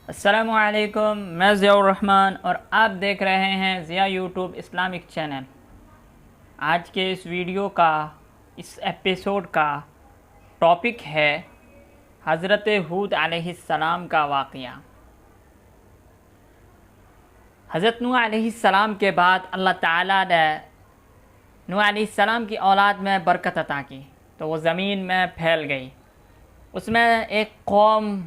السلام علیکم، میں ضیاء الرحمن اور آپ دیکھ رہے ہیں ضیاء یوٹیوب اسلامک چینل۔ آج کے اس ویڈیو کا اس ایپیسوڈ کا ٹاپک ہے حضرت ہود علیہ السلام کا واقعہ۔ حضرت نوح علیہ السلام کے بعد اللہ تعالیٰ نے نوح علیہ السلام کی اولاد میں برکت عطا کی تو وہ زمین میں پھیل گئی۔ اس میں ایک قوم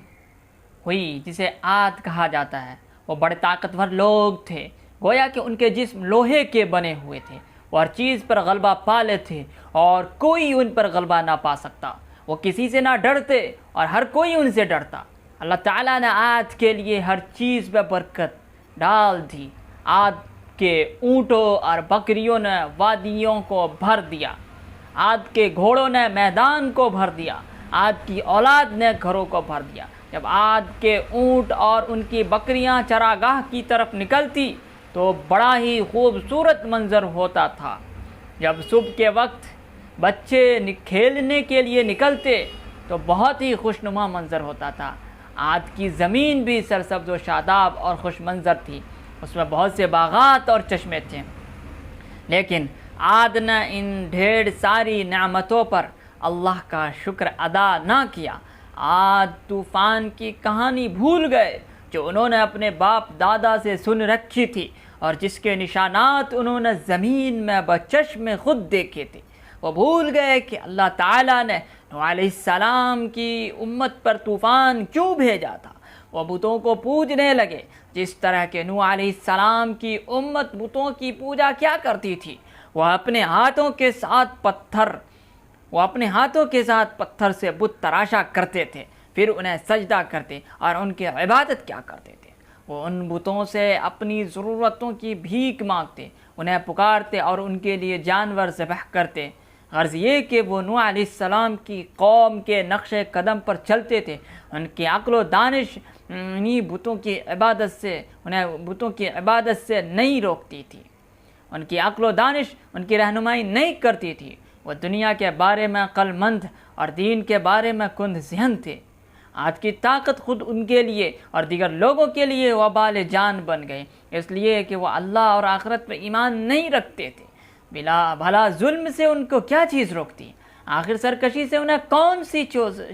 ہوئی جسے عاد کہا جاتا ہے۔ وہ بڑے طاقتور لوگ تھے، گویا کہ ان کے جسم لوہے کے بنے ہوئے تھے۔ وہ ہر چیز پر غلبہ پا لیتے اور کوئی ان پر غلبہ نہ پا سکتا۔ وہ کسی سے نہ ڈرتے اور ہر کوئی ان سے ڈرتا۔ اللہ تعالیٰ نے عاد کے لیے ہر چیز میں برکت ڈال دی۔ عاد کے اونٹوں اور بکریوں نے وادیوں کو بھر دیا، عاد کے گھوڑوں نے میدان کو بھر دیا، عاد کی اولاد نے گھروں کو بھر دیا۔ جب عاد کے اونٹ اور ان کی بکریاں چراگاہ کی طرف نکلتی تو بڑا ہی خوبصورت منظر ہوتا تھا۔ جب صبح کے وقت بچے کھیلنے کے لیے نکلتے تو بہت ہی خوشنما منظر ہوتا تھا۔ عاد کی زمین بھی سرسبز و شاداب اور خوش منظر تھی، اس میں بہت سے باغات اور چشمے تھے۔ لیکن عاد نے ان ڈھیر ساری نعمتوں پر اللہ کا شکر ادا نہ کیا۔ عاد طوفان کی کہانی بھول گئے جو انہوں نے اپنے باپ دادا سے سن رکھی تھی اور جس کے نشانات انہوں نے زمین میں بچشم خود دیکھے تھے۔ وہ بھول گئے کہ اللہ تعالیٰ نے نوح علیہ السلام کی امت پر طوفان کیوں بھیجا تھا۔ وہ بتوں کو پوجنے لگے، جس طرح کہ نوح علیہ السلام کی امت بتوں کی پوجا کیا کرتی تھی۔ وہ اپنے ہاتھوں کے ساتھ پتھر سے بت تراشا کرتے تھے، پھر انہیں سجدہ کرتے اور ان کی عبادت کیا کرتے تھے۔ وہ ان بتوں سے اپنی ضرورتوں کی بھیک مانگتے، انہیں پکارتے اور ان کے لیے جانور ذبح کرتے۔ غرض یہ کہ وہ نوح علیہ السلام کی قوم کے نقش قدم پر چلتے تھے۔ ان کی عقل و دانش انہیں بتوں کی عبادت سے نہیں روکتی تھی۔ ان کی عقل و دانش ان کی رہنمائی نہیں کرتی تھی۔ وہ دنیا کے بارے میں عقل مند اور دین کے بارے میں کند ذہن تھے۔ عاد کی طاقت خود ان کے لیے اور دیگر لوگوں کے لیے وبال جان بن گئی، اس لیے کہ وہ اللہ اور آخرت پر ایمان نہیں رکھتے تھے۔ بھلا ظلم سے ان کو کیا چیز روکتی؟ آخر سرکشی سے انہیں کون سی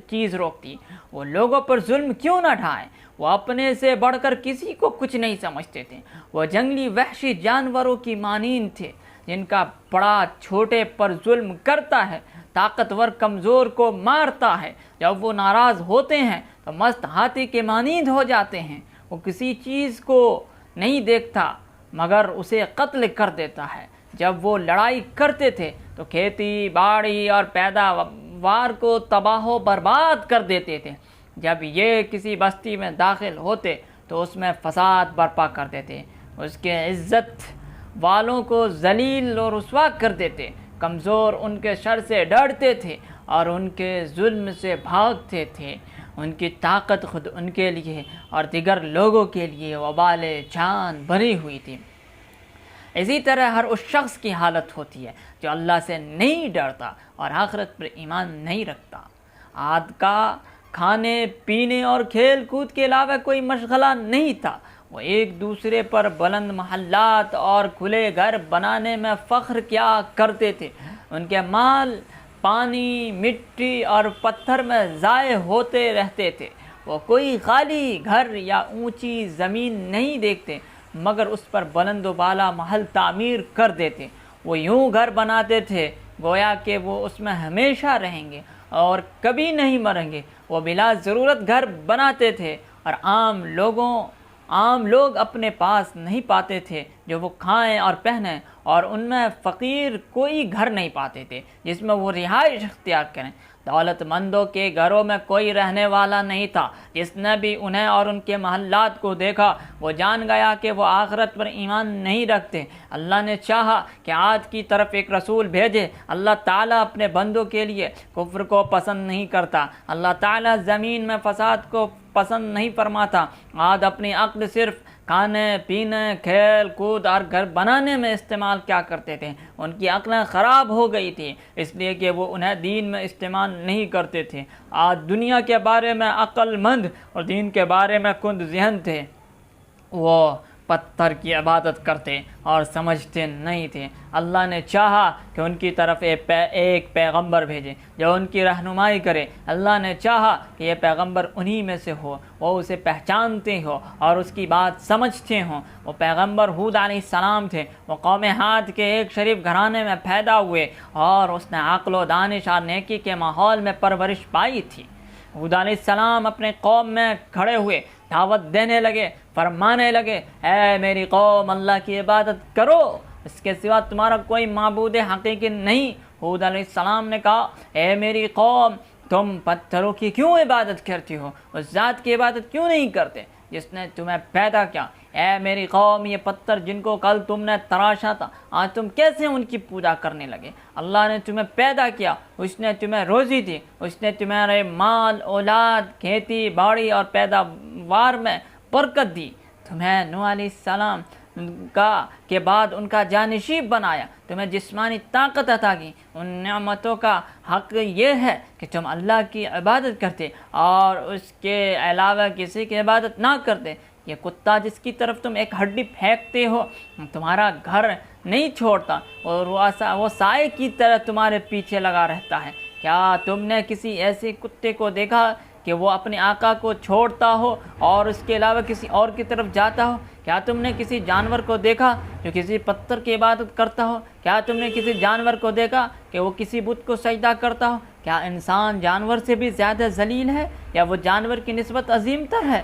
چیز روکتی؟ وہ لوگوں پر ظلم کیوں نہ ڈھائیں؟ وہ اپنے سے بڑھ کر کسی کو کچھ نہیں سمجھتے تھے۔ وہ جنگلی وحشی جانوروں کی مانند تھے جن کا بڑا چھوٹے پر ظلم کرتا ہے، طاقتور کمزور کو مارتا ہے۔ جب وہ ناراض ہوتے ہیں تو مست ہاتھی کے مانند ہو جاتے ہیں۔ وہ کسی چیز کو نہیں دیکھتا مگر اسے قتل کر دیتا ہے۔ جب وہ لڑائی کرتے تھے تو کھیتی باڑی اور پیداوار کو تباہ و برباد کر دیتے تھے۔ جب یہ کسی بستی میں داخل ہوتے تو اس میں فساد برپا کر دیتے، اس کے عزت والوں کو ذلیل و رسوا کر دیتے۔ کمزور ان کے شر سے ڈرتے تھے اور ان کے ظلم سے بھاگتے تھے۔ ان کی طاقت خود ان کے لیے اور دیگر لوگوں کے لیے وبال جان بنی ہوئی تھی۔ اسی طرح ہر اس شخص کی حالت ہوتی ہے جو اللہ سے نہیں ڈرتا اور آخرت پر ایمان نہیں رکھتا۔ عاد کا کھانے پینے اور کھیل کود کے علاوہ کوئی مشغلہ نہیں تھا۔ وہ ایک دوسرے پر بلند محلات اور کھلے گھر بنانے میں فخر کیا کرتے تھے۔ ان کے مال پانی، مٹی اور پتھر میں ضائع ہوتے رہتے تھے۔ وہ کوئی خالی گھر یا اونچی زمین نہیں دیکھتے مگر اس پر بلند و بالا محل تعمیر کر دیتے۔ وہ یوں گھر بناتے تھے گویا کہ وہ اس میں ہمیشہ رہیں گے اور کبھی نہیں مریں گے۔ وہ بلا ضرورت گھر بناتے تھے اور عام لوگ اپنے پاس نہیں پاتے تھے جو وہ کھائیں اور پہنیں، اور ان میں فقیر کوئی گھر نہیں پاتے تھے جس میں وہ رہائش اختیار کریں۔ دولت مندوں کے گھروں میں کوئی رہنے والا نہیں تھا۔ جس نے بھی انہیں اور ان کے محلات کو دیکھا وہ جان گیا کہ وہ آخرت پر ایمان نہیں رکھتے۔ اللہ نے چاہا کہ عاد کی طرف ایک رسول بھیجے۔ اللہ تعالیٰ اپنے بندوں کے لیے کفر کو پسند نہیں کرتا۔ اللہ تعالیٰ زمین میں فساد کو پسند نہیں فرماتا۔ عاد اپنی عقل صرف کھانے پینے کھیل کود اور گھر بنانے میں استعمال کیا کرتے تھے۔ ان کی عقلیں خراب ہو گئی تھی اس لیے کہ وہ انہیں دین میں استعمال نہیں کرتے تھے۔ آج دنیا کے بارے میں عقل مند اور دین کے بارے میں کند ذہن تھے، وہ پتھر کی عبادت کرتے اور سمجھتے نہیں تھے۔ اللہ نے چاہا کہ ان کی طرف ایک پیغمبر بھیجے جو ان کی رہنمائی کرے۔ اللہ نے چاہا کہ یہ پیغمبر انہی میں سے ہو، وہ اسے پہچانتے ہو اور اس کی بات سمجھتے ہوں۔ وہ پیغمبر ہود علیہ السلام تھے۔ وہ قوم عاد کے ایک شریف گھرانے میں پیدا ہوئے اور اس نے عقل و دانش اور نیکی کے ماحول میں پرورش پائی تھی۔ ہود علیہ السلام اپنے قوم میں کھڑے ہوئے، دعوت دینے لگے، فرمانے لگے، اے میری قوم، اللہ کی عبادت کرو، اس کے سوا تمہارا کوئی معبود حقیقی نہیں۔ ہود علیہ السلام نے کہا، اے میری قوم، تم پتھروں کی کیوں عبادت کرتی ہو؟ اس ذات کی عبادت کیوں نہیں کرتے جس نے تمہیں پیدا کیا؟ اے میری قوم، یہ پتھر جن کو کل تم نے تراشا تھا، آج تم کیسے ان کی پوجا کرنے لگے؟ اللہ نے تمہیں پیدا کیا، اس نے تمہیں روزی دی، اس نے تمہارے مال اولاد کھیتی باڑی اور پیداوار میں برکت دی، تمہیں نوح علیہ السلام کے بعد ان کا جانشین بنایا، تمہیں جسمانی طاقت عطا کی۔ ان نعمتوں کا حق یہ ہے کہ تم اللہ کی عبادت کرتے اور اس کے علاوہ کسی کی عبادت نہ کرتے۔ یہ کتا جس کی طرف تم ایک ہڈی پھینکتے ہو تمہارا گھر نہیں چھوڑتا اور وہ سائے کی طرح تمہارے پیچھے لگا رہتا ہے۔ کیا تم نے کسی ایسے کتے کو دیکھا کہ وہ اپنے آقا کو چھوڑتا ہو اور اس کے علاوہ کسی اور کی طرف جاتا ہو؟ کیا تم نے کسی جانور کو دیکھا جو کسی پتھر کی عبادت کرتا ہو؟ کیا تم نے کسی جانور کو دیکھا کہ وہ کسی بت کو سجدہ کرتا ہو؟ کیا انسان جانور سے بھی زیادہ ذلیل ہے یا وہ جانور کی نسبت عظیم تر ہے؟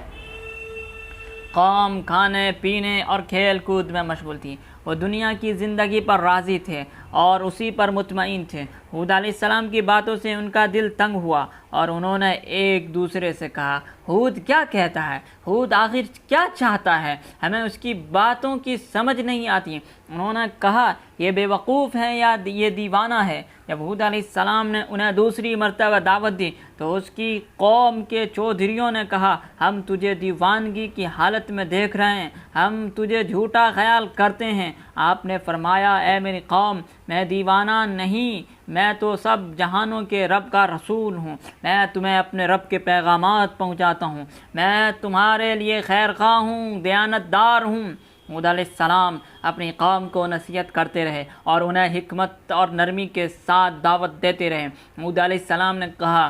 قوم کھانے پینے اور کھیل کود میں مشغول تھی، وہ دنیا کی زندگی پر راضی تھے اور اسی پر مطمئن تھے۔ ہود علیہ السلام کی باتوں سے ان کا دل تنگ ہوا اور انہوں نے ایک دوسرے سے کہا، ہود کیا کہتا ہے؟ ہود آخر کیا چاہتا ہے؟ ہمیں اس کی باتوں کی سمجھ نہیں آتی۔ انہوں نے کہا، یہ بے وقوف ہے یا یہ دیوانہ ہے؟ جب ہود علیہ السلام نے انہیں دوسری مرتبہ دعوت دی تو اس کی قوم کے چودھریوں نے کہا، ہم تجھے دیوانگی کی حالت میں دیکھ رہے ہیں، ہم تجھے جھوٹا خیال کرتے ہیں۔ آپ نے فرمایا، اے میری قوم، میں دیوانہ نہیں، میں تو سب جہانوں کے رب کا رسول ہوں، میں تمہیں اپنے رب کے پیغامات پہنچاتا ہوں، میں تمہارے لیے خیر خواہ ہوں، دیانت دار ہوں۔ ہود علیہ السلام اپنی قوم کو نصیحت کرتے رہے اور انہیں حکمت اور نرمی کے ساتھ دعوت دیتے رہے۔ ہود علیہ السلام نے کہا،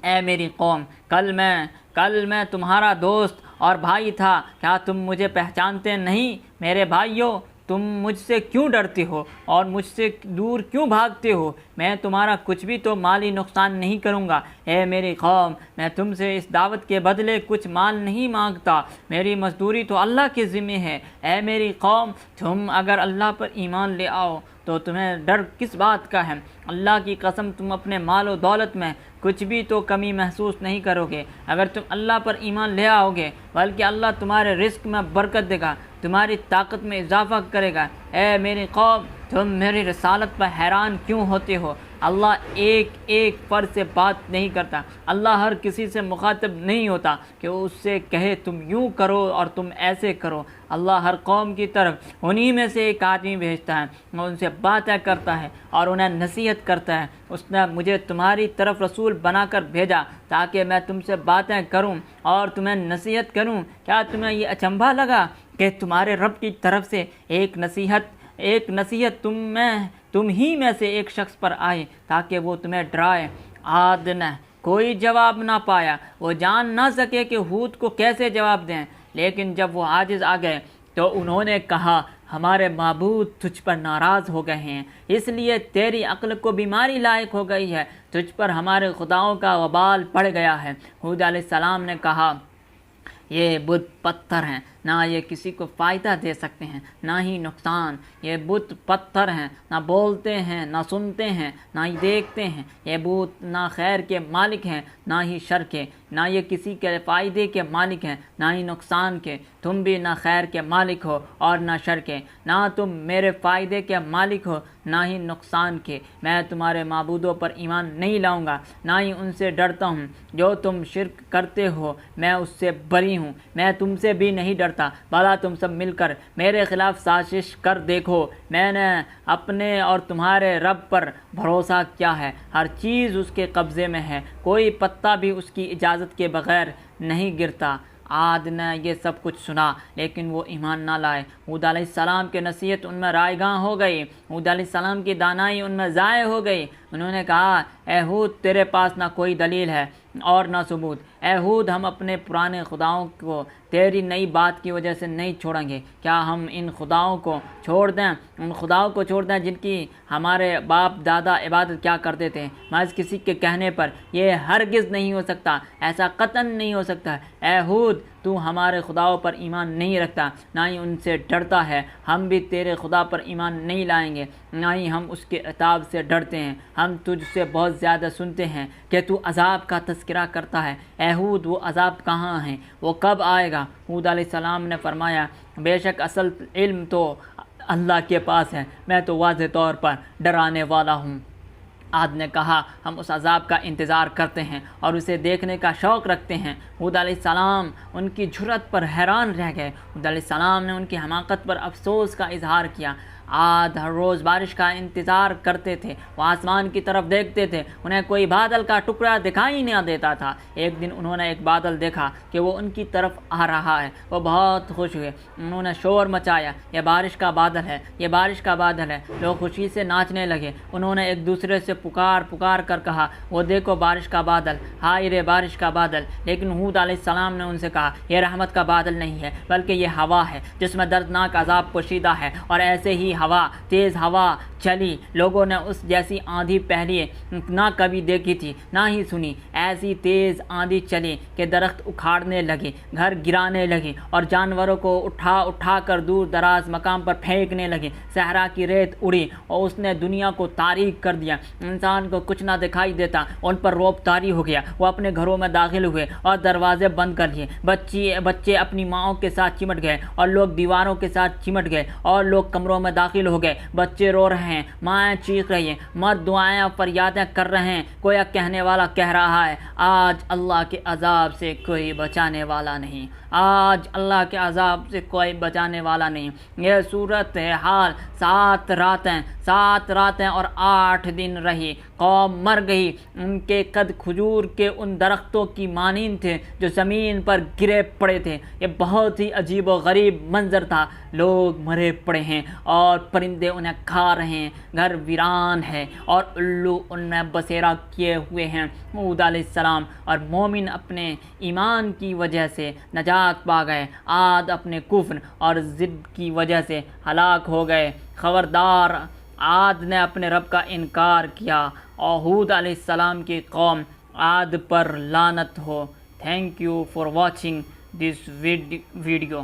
اے میری قوم، کل میں تمہارا دوست اور بھائی تھا، کیا تم مجھے پہچانتے نہیں؟ میرے بھائیوں، تم مجھ سے کیوں ڈرتے ہو اور مجھ سے دور کیوں بھاگتے ہو؟ میں تمہارا کچھ بھی تو مالی نقصان نہیں کروں گا۔ اے میری قوم، میں تم سے اس دعوت کے بدلے کچھ مال نہیں مانگتا، میری مزدوری تو اللہ کے ذمہ ہے۔ اے میری قوم، تم اگر اللہ پر ایمان لے آؤ تو تمہیں ڈر کس بات کا ہے؟ اللہ کی قسم، تم اپنے مال و دولت میں کچھ بھی تو کمی محسوس نہیں کرو گے اگر تم اللہ پر ایمان لے آؤ گے، بلکہ اللہ تمہارے رزق میں برکت دے گا، تمہاری طاقت میں اضافہ کرے گا۔ اے میری قوم، تم میری رسالت پر حیران کیوں ہوتے ہو؟ اللہ ایک ایک فرد سے بات نہیں کرتا، اللہ ہر کسی سے مخاطب نہیں ہوتا کہ اس سے کہے تم یوں کرو اور تم ایسے کرو۔ اللہ ہر قوم کی طرف انہی میں سے ایک آدمی بھیجتا ہے، وہ ان سے باتیں کرتا ہے اور انہیں نصیحت کرتا ہے۔ اس نے مجھے تمہاری طرف رسول بنا کر بھیجا تاکہ میں تم سے باتیں کروں اور تمہیں نصیحت کروں۔ کیا تمہیں یہ اچنبھا لگا کہ تمہارے رب کی طرف سے ایک نصیحت تم ہی میں سے ایک شخص پر آئے تاکہ وہ تمہیں ڈرائے؟ عاد نے کوئی جواب نہ پایا، وہ جان نہ سکے کہ ہود کو کیسے جواب دیں، لیکن جب وہ عاجز آ گئے تو انہوں نے کہا، ہمارے معبود تجھ پر ناراض ہو گئے ہیں، اس لیے تیری عقل کو بیماری لاحق ہو گئی ہے، تجھ پر ہمارے خداؤں کا وبال پڑ گیا ہے۔ ہود علیہ السلام نے کہا، یہ بت پتھر ہیں، نہ یہ کسی کو فائدہ دے سکتے ہیں نہ ہی نقصان۔ یہ بت پتھر ہیں، نہ بولتے ہیں نہ سنتے ہیں نہ ہی دیکھتے ہیں۔ یہ بت نہ خیر کے مالک ہیں نہ ہی شر کے، نہ یہ کسی کے فائدے کے مالک ہیں نہ ہی نقصان کے۔ تم بھی نہ خیر کے مالک ہو اور نہ شر کے، نہ تم میرے فائدے کے مالک ہو نہ ہی نقصان کے۔ میں تمہارے معبودوں پر ایمان نہیں لاؤں گا، نہ ہی ان سے ڈرتا ہوں۔ جو تم شرک کرتے ہو میں اس سے بری ہوں، میں تم سے بھی نہیں ڈرتا کرتا، بھلا تم سب مل کر میرے خلاف سازش کر دیکھو۔ میں نے اپنے اور تمہارے رب پر بھروسہ کیا ہے، ہر چیز اس کے قبضے میں ہے، کوئی پتا بھی اس کی اجازت کے بغیر نہیں گرتا۔ عاد نے یہ سب کچھ سنا لیکن وہ ایمان نہ لائے۔ ہود علیہ السلام کی نصیحت ان میں رائے گاں ہو گئی، ہود علیہ السلام کی دانائی ان میں ضائع ہو گئی۔ انہوں نے کہا، اے ہود، تیرے پاس نہ کوئی دلیل ہے اور نہ ثبوت۔ اے ہود، ہم اپنے پرانے خداؤں کو تیری نئی بات کی وجہ سے نہیں چھوڑیں گے۔ کیا ہم ان خداؤں کو چھوڑ دیں، ان خداؤں کو چھوڑ دیں جن کی ہمارے باپ دادا عبادت کیا کرتے تھے؟ محض کسی کے کہنے پر یہ ہرگز نہیں ہو سکتا، ایسا قطعاً نہیں ہو سکتا۔ اے ہود، تو ہمارے خداؤں پر ایمان نہیں رکھتا، نہ ہی ان سے ڈرتا ہے۔ ہم بھی تیرے خدا پر ایمان نہیں لائیں گے، نہ ہی ہم اس کے عتاب سے ڈرتے ہیں۔ ہم تجھ سے بہت زیادہ سنتے ہیں کہ تو عذاب کا تذکرہ کرتا ہے۔ اے ہود، وہ عذاب کہاں ہے؟ وہ کب آئے گا؟ ہود علیہ السلام نے فرمایا، بے شک اصل علم تو اللہ کے پاس ہے، میں تو واضح طور پر ڈرانے والا ہوں۔ عاد نے کہا، ہم اس عذاب کا انتظار کرتے ہیں اور اسے دیکھنے کا شوق رکھتے ہیں۔ ہود علیہ السلام ان کی جرأت پر حیران رہ گئے۔ ہود علیہ السلام نے ان کی حماقت پر افسوس کا اظہار کیا۔ عاد ہر روز بارش کا انتظار کرتے تھے، وہ آسمان کی طرف دیکھتے تھے، انہیں کوئی بادل کا ٹکڑا دکھائی نہ دیتا تھا۔ ایک دن انہوں نے ایک بادل دیکھا کہ وہ ان کی طرف آ رہا ہے، وہ بہت خوش ہوئے، انہوں نے شور مچایا، یہ بارش کا بادل ہے، یہ بارش کا بادل ہے۔ لوگ خوشی سے ناچنے لگے، انہوں نے ایک دوسرے سے پکار کر کہا، وہ دیکھو بارش کا بادل، ہائے رے بارش کا بادل۔ لیکن ہود علیہ السلام نے ان سے کہا، یہ رحمت کا بادل نہیں ہے بلکہ یہ ہوا ہے جس میں دردناک عذاب پوشیدہ ہے۔ اور ایسے ہی ہوا، تیز ہوا چلی، لوگوں نے اس جیسی آندھی پہلے نہ کبھی دیکھی تھی نہ ہی سنی۔ ایسی تیز آندھی چلی کہ درخت اکھاڑنے لگے، گھر گرانے لگے اور جانوروں کو اٹھا کر دور دراز مقام پر پھینکنے لگے۔ صحرا کی ریت اڑی اور اس نے دنیا کو تاریک کر دیا، انسان کو کچھ نہ دکھائی دیتا، ان پر رعب طاری ہو گیا۔ وہ اپنے گھروں میں داخل ہوئے اور دروازے بند کر لیے۔ بچے اپنی ماؤں کے ساتھ چمٹ گئے اور لوگ دیواروں کے ساتھ چمٹ گئے اور لوگ کمروں میں داخل ہو گئے۔ بچے رو رہے ہیں، مائیں چیخ رہی ہیں، مرد دعائیں اور فریادیں کر رہے ہیں۔ کوئی کہنے والا کہہ رہا ہے، آج اللہ کے عذاب سے کوئی بچانے والا نہیں، آج اللہ کے عذاب سے کوئی بچانے والا نہیں۔ یہ صورت حال 7 راتیں اور 8 دن رہی۔ قوم مر گئی، ان کے قد کھجور کے ان درختوں کی مانند تھے جو زمین پر گرے پڑے تھے۔ یہ بہت ہی عجیب و غریب منظر تھا، لوگ مرے پڑے ہیں اور پرندے انہیں کھا رہے ہیں، گھر ویران ہے اور الو ان میں بسیرا کیے ہوئے ہیں۔ ہود علیہ السلام اور مومن اپنے ایمان کی وجہ سے نجات پا گئے، عاد اپنے کفر اور ضد کی وجہ سے ہلاک ہو گئے۔ خبردار، عاد نے اپنے رب کا انکار کیا اور ہود علیہ السلام کی قوم عاد پر لعنت ہو۔ Thank you for watching this video.